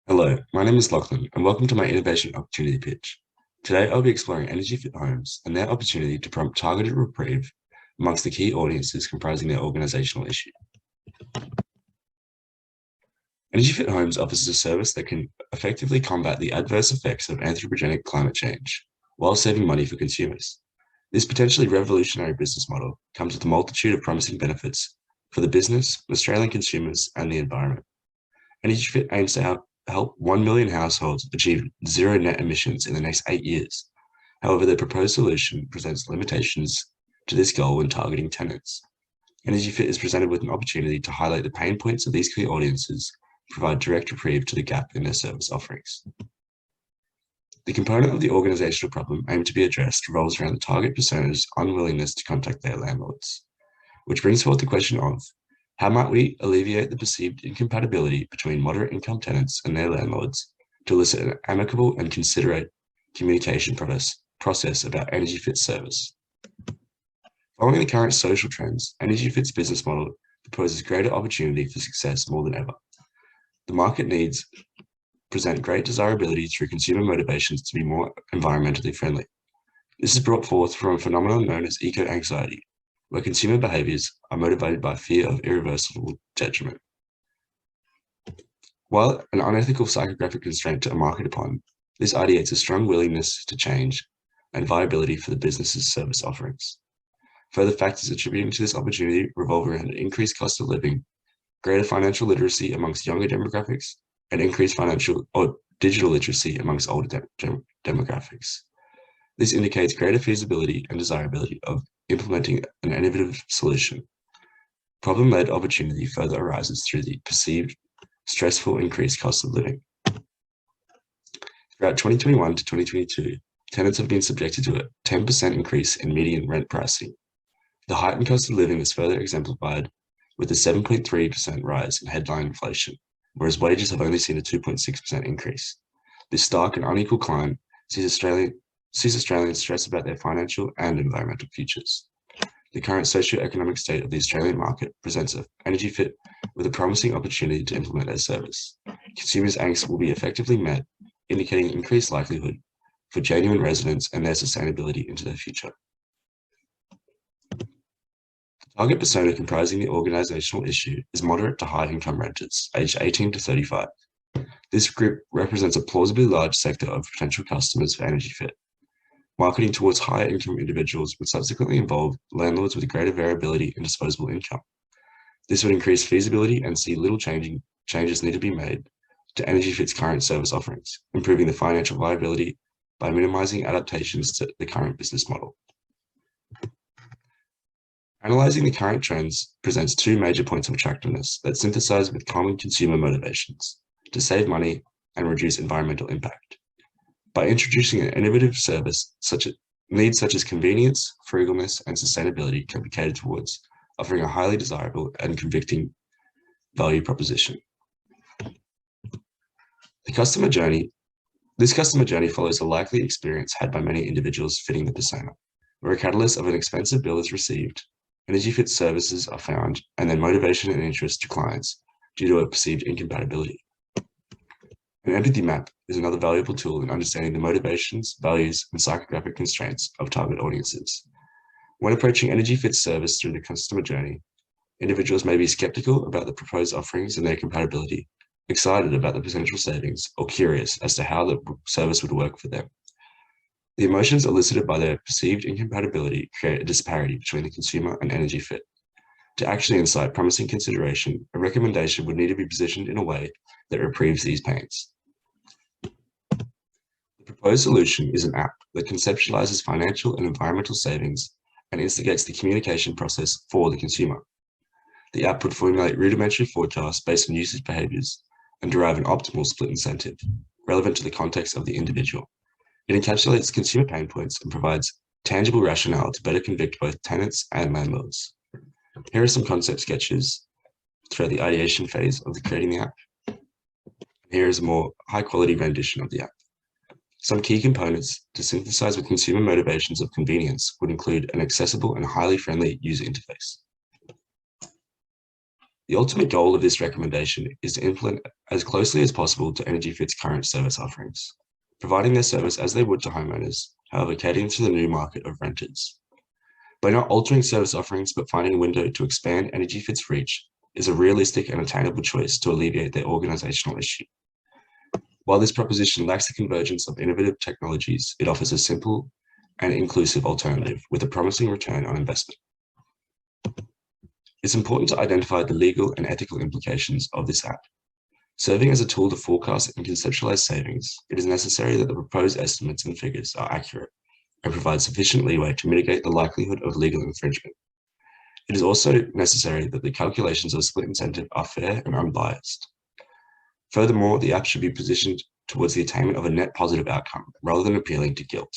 Hello, my name is Lachlan, and welcome to my Innovation Opportunity Pitch. Today, I'll be exploring energy-fit homes and their opportunity to prompt targeted reprieve amongst the key audiences comprising their organizational issue. Energy-fit homes offers a service that can effectively combat the adverse effects of anthropogenic climate change while saving money for consumers. This potentially revolutionary business model comes with a multitude of promising benefits for the business, Australian consumers, and the environment. EnergyFit aims to help 1 million households achieve zero net emissions in the next 8 years. However, the proposed solution presents limitations to this goal when targeting tenants. EnergyFit is presented with an opportunity to highlight the pain points of these key audiences, provide direct reprieve to the gap in their service offerings. The component of the organizational problem aimed to be addressed revolves around the target persona's unwillingness to contact their landlords, which brings forth the question of how might we alleviate the perceived incompatibility between moderate income tenants and their landlords to elicit an amicable and considerate communication process about EnergyFit's service. Following the current social trends, EnergyFit's business model proposes greater opportunity for success more than ever. The market needs present great desirability through consumer motivations to be more environmentally friendly. This is brought forth from a phenomenon known as eco-anxiety, where consumer behaviors are motivated by fear of irreversible detriment. While an unethical psychographic constraint to market upon, this ideates a strong willingness to change and viability for the business's service offerings. Further factors attributing to this opportunity revolve around an increased cost of living, greater financial literacy amongst younger demographics, and increased financial or digital literacy amongst older demographics. This indicates greater feasibility and desirability of implementing an innovative solution. Problem-led opportunity further arises through the perceived stressful increased cost of living. Throughout 2021 to 2022, tenants have been subjected to a 10% increase in median rent pricing. The heightened cost of living is further exemplified with a 7.3% rise in headline inflation, whereas wages have only seen a 2.6% increase. This stark and unequal climb sees Australians stress about their financial and environmental futures. The current socio-economic state of the Australian market presents EnergyFit with a promising opportunity to implement their service. Consumers' angst will be effectively met, indicating increased likelihood for genuine residents and their sustainability into their future. The target persona comprising the organizational issue is moderate to high income renters, aged 18 to 35. This group represents a plausibly large sector of potential customers for EnergyFit. Marketing towards higher income individuals would subsequently involve landlords with greater variability in disposable income. This would increase feasibility and see little changes need to be made to EnergyFit's current service offerings, improving the financial viability by minimizing adaptations to the current business model. Analyzing the current trends presents two major points of attractiveness that synthesize with common consumer motivations to save money and reduce environmental impact. By introducing an innovative service, needs such as convenience, frugalness, and sustainability can be catered towards, offering a highly desirable and convicting value proposition. This customer journey follows a likely experience had by many individuals fitting the persona, where a catalyst of an expensive bill is received, EnergyFit services are found, and then motivation and interest declines due to a perceived incompatibility. An empathy map is another valuable tool in understanding the motivations, values, and psychographic constraints of target audiences. When approaching EnergyFit's service through the customer journey, individuals may be skeptical about the proposed offerings and their compatibility, excited about the potential savings, or curious as to how the service would work for them. The emotions elicited by their perceived incompatibility create a disparity between the consumer and EnergyFit. To actually incite promising consideration, a recommendation would need to be positioned in a way that reprieves these pains. The proposed solution is an app that conceptualizes financial and environmental savings and instigates the communication process for the consumer. The app would formulate rudimentary forecasts based on usage behaviors and derive an optimal split incentive, relevant to the context of the individual. It encapsulates consumer pain points and provides tangible rationale to better convict both tenants and landlords. Here are some concept sketches throughout the ideation phase of creating the app. Here is a more high-quality rendition of the app. Some key components to synthesize with consumer motivations of convenience would include an accessible and highly friendly user interface. The ultimate goal of this recommendation is to implement as closely as possible to energyFit's current service offerings, providing their service as they would to homeowners, however catering to the new market of renters. By not altering service offerings but finding a window to expand energyFit's reach is a realistic and attainable choice to alleviate their organizational issue. While this proposition lacks the convergence of innovative technologies, it offers a simple and inclusive alternative with a promising return on investment. It's important to identify the legal and ethical implications of this app. Serving as a tool to forecast and conceptualize savings, it is necessary that the proposed estimates and figures are accurate and provide sufficient leeway to mitigate the likelihood of legal infringement. It is also necessary that the calculations of split incentive are fair and unbiased. Furthermore, the app should be positioned towards the attainment of a net positive outcome rather than appealing to guilt.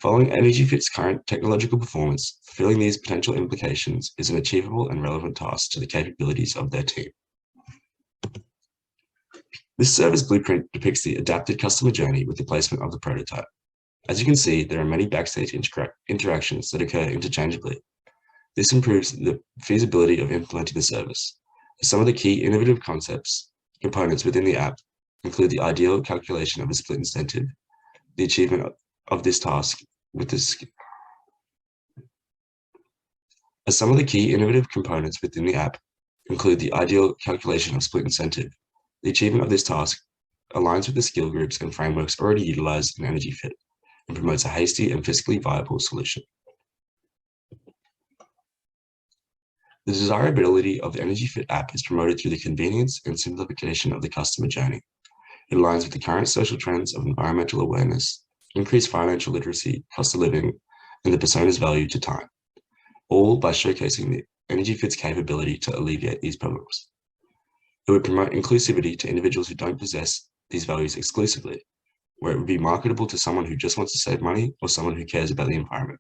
Following energyFit's current technological performance, fulfilling these potential implications is an achievable and relevant task to the capabilities of their team. This service blueprint depicts the adapted customer journey with the placement of the prototype. As you can see, there are many backstage interactions that occur interchangeably. This improves the feasibility of implementing the service. Some of the key innovative components within the app include the ideal calculation of a split incentive, the achievement of this task with this. As some of the key innovative components within the app include the ideal calculation of split incentive, the achievement of this task aligns with the skill groups and frameworks already utilized in energyFit and promotes a hasty and fiscally viable solution. The desirability of the energyFit app is promoted through the convenience and simplification of the customer journey. It aligns with the current social trends of environmental awareness, increased financial literacy, cost of living, and the persona's value to time, all by showcasing the energyFit's capability to alleviate these problems. It would promote inclusivity to individuals who don't possess these values exclusively, where it would be marketable to someone who just wants to save money or someone who cares about the environment.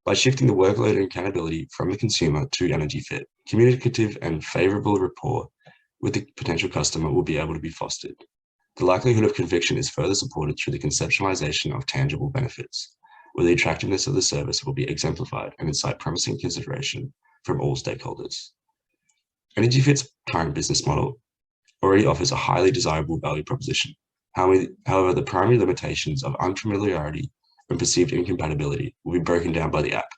By shifting the workload and accountability from the consumer to energyFit, communicative and favorable rapport with the potential customer will be able to be fostered. The likelihood of conviction is further supported through the conceptualization of tangible benefits, where the attractiveness of the service will be exemplified and incite promising consideration from all stakeholders. energyFit's current business model already offers a highly desirable value proposition. However, the primary limitations of unfamiliarity and perceived incompatibility will be broken down by the app,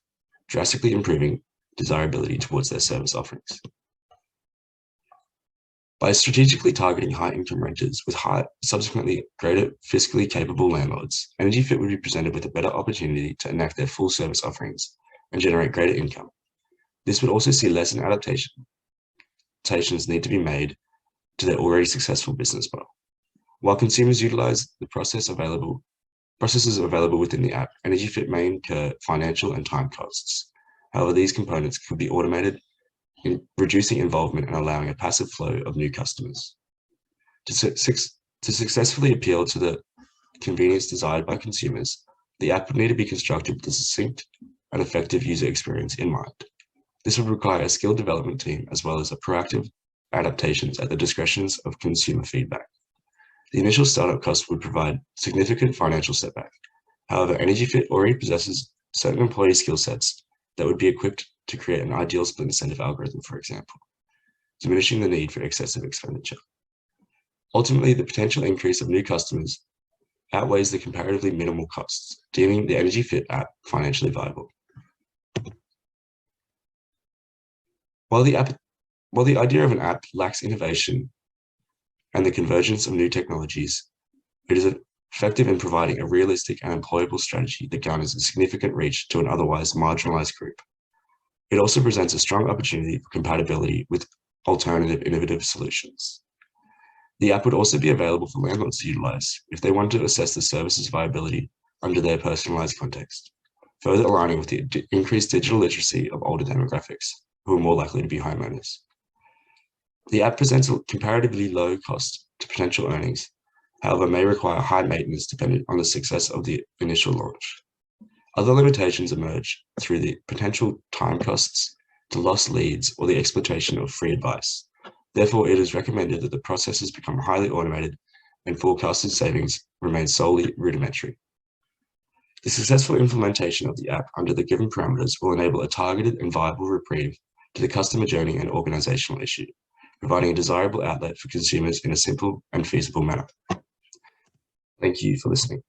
drastically improving desirability towards their service offerings. By strategically targeting high-income renters with subsequently greater fiscally capable landlords, energyFit would be presented with a better opportunity to enact their full service offerings and generate greater income. This would also see less adaptations need to be made to their already successful business model. While consumers utilize the processes available within the app, energyFit may incur financial and time costs. However, these components could be automated, reducing involvement and allowing a passive flow of new customers. To successfully appeal to the convenience desired by consumers, the app would need to be constructed with a succinct and effective user experience in mind. This would require a skilled development team as well as proactive adaptations at the discretion of consumer feedback. The initial startup cost would provide significant financial setback. However, energyFit already possesses certain employee skill sets that would be equipped to create an ideal split incentive algorithm, for example, diminishing the need for excessive expenditure. Ultimately, the potential increase of new customers outweighs the comparatively minimal costs, deeming the energyFit app financially viable. While the idea of an app lacks innovation and the convergence of new technologies, it is effective in providing a realistic and employable strategy that garners a significant reach to an otherwise marginalized group. It also presents a strong opportunity for compatibility with alternative innovative solutions. The app would also be available for landlords to utilize if they want to assess the service's viability under their personalized context, further aligning with the increased digital literacy of older demographics who are more likely to be homeowners. The app presents a comparatively low cost to potential earnings, however, may require high maintenance depending on the success of the initial launch. Other limitations emerge through the potential time costs to lost leads or the exploitation of free advice. Therefore, it is recommended that the processes become highly automated and forecasted savings remain solely rudimentary. The successful implementation of the app under the given parameters will enable a targeted and viable reprieve to the customer journey and organizational issue, providing a desirable outlet for consumers in a simple and feasible manner. Thank you for listening.